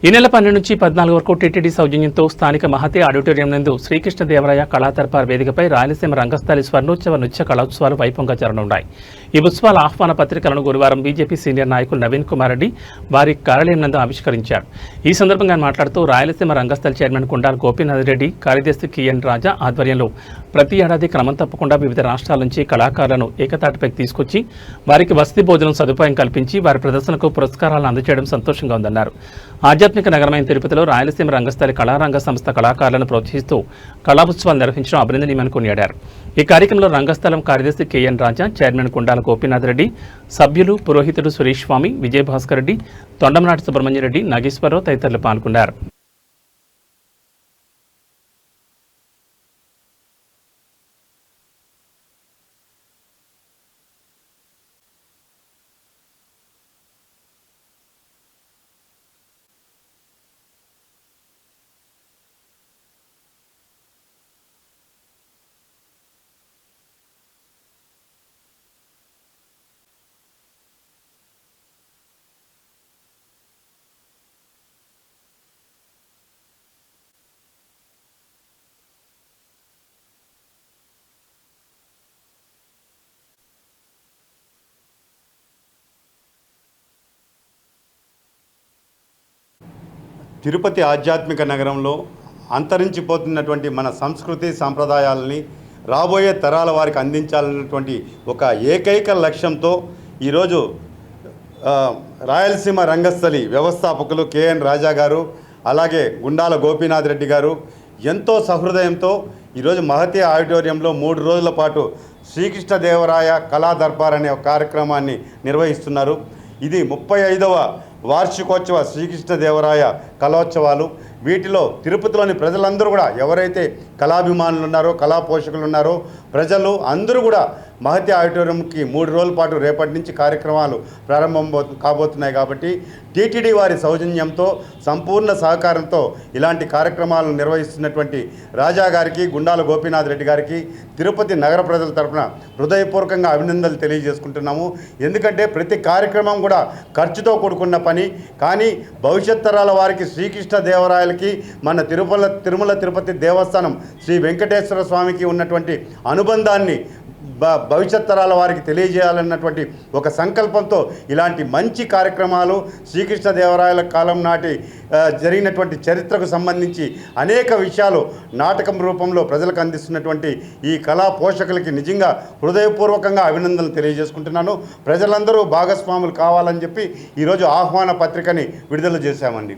ఈ నెల 12 నుంచి 14 వరకు టీటీడీ సౌజన్యంతో స్థానిక మహతి ఆడిటోరియం నందు శ్రీకృష్ణదేవరాయ కళాదర్బార్ వేదికపై రాయలసీమ రంగస్థలి స్వర్ణోత్సవ నృత్య కళోత్సవాలు వైభవంగా జరగనున్నాయి. ఈ ఉత్సవాల ఆహ్వాన పత్రికలను గురువారం బీజేపీ సీనియర్ నాయకులు నవీన్ కుమార్ రెడ్డి వారి కార్యాలయం నందు ఆవిష్కరించారు. ఈ సందర్భంగా మాట్లాడుతూ రాయలసీమ రంగస్థలి చైర్మన్ కుండాల గోపీనాథ్ రెడ్డి, కార్యదర్శి కిఎన్ రాజా ఆధ్వర్యంలో ప్రతి ఏడాది క్రమం తప్పకుండా వివిధ రాష్ట్రాల నుంచి కళాకారులను ఏకతాటిపైకి తీసుకొచ్చి వారికి వసతి భోజనం సదుపాయం కల్పించి వారి ప్రదర్శనకు పురస్కారాలను అందజేయడం సంతోషంగా ఉందన్నారు. ఆధ్యాత్మిక నగరమైన తిరుపతిలో రాయలసీమ రంగస్థలి కళారంగ సంస్థ కళాకారులను ప్రోత్సహిస్తూ కళా ఉత్సవాలు నిర్వహించడం అభినందనీయమని కొనియాడారు. ఈ కార్యక్రమంలో రంగస్థలం కార్యదర్శి కెఎన్ రాజా, చైర్మన్ కుండాల గోపీనాథ్ రెడ్డి, సభ్యులు పురోహితుడు సురేష్ స్వామి, విజయభాస్కర్ రెడ్డి, తొండమనాటి సుబ్రహ్మణ్యరెడ్డి, నాగేశ్వరరావు తదితరులు పాల్గొన్నారు. తిరుపతి ఆధ్యాత్మిక నగరంలో అంతరించిపోతున్నటువంటి మన సంస్కృతి సాంప్రదాయాలని రాబోయే తరాల వారికి అందించాలన్నటువంటి ఒక ఏకైక లక్ష్యంతో ఈరోజు రాయలసీమ రంగస్థలి వ్యవస్థాపకులు కెఎన్ రాజా గారు, అలాగే గుండాల గోపీనాథ్ రెడ్డి గారు ఎంతో సహృదయంతో ఈరోజు మహతి ఆడిటోరియంలో 3 రోజుల పాటు శ్రీకృష్ణదేవరాయ కళా దర్బార్ అనే ఒక కార్యక్రమాన్ని నిర్వహిస్తున్నారు. ఇది 35వ వార్షికోత్సవ శ్రీకృష్ణదేవరాయ కళోత్సవాలు. వీటిలో తిరుపతిలోని ప్రజలందరూ కూడా, ఎవరైతే కళాభిమానులు ఉన్నారో, కళా పోషకులు ఉన్నారో ప్రజలు అందరూ కూడా మహతి ఆడిటోరియంకి 3 రోజుల పాటు రేపటి నుంచి కార్యక్రమాలు ప్రారంభం కాబోతున్నాయి. కాబట్టి టీటీడీ వారి సౌజన్యంతో, సంపూర్ణ సహకారంతో ఇలాంటి కార్యక్రమాలను నిర్వహిస్తున్నటువంటి రాజా గారికి, గుండాల గోపీనాథ్ రెడ్డి గారికి తిరుపతి నగర ప్రజల తరఫున హృదయపూర్వకంగా అభినందనలు తెలియజేసుకుంటున్నాము. ఎందుకంటే ప్రతి కార్యక్రమం కూడా ఖర్చుతో కూడుకున్న పని, కానీ భవిష్యత్ తరాల వారికి శ్రీకృష్ణదేవరాయలకి మన తిరుమల తిరుపతి దేవస్థానం శ్రీ వెంకటేశ్వర స్వామికి ఉన్నటువంటి అనుబంధాన్ని భవిష్యత్ తరాల వారికి తెలియజేయాలన్నటువంటి ఒక సంకల్పంతో ఇలాంటి మంచి కార్యక్రమాలు, శ్రీకృష్ణదేవరాయల కాలం నాటి జరిగినటువంటి చరిత్రకు సంబంధించి అనేక విషయాలు నాటకం రూపంలో ప్రజలకు అందిస్తున్నటువంటి ఈ కళా పోషకులకి నిజంగా హృదయపూర్వకంగా అభినందనలు తెలియజేసుకుంటున్నాను. ప్రజలందరూ భాగస్వాములు కావాలని చెప్పి ఈరోజు ఆహ్వాన పత్రికని విడుదల చేశామండి.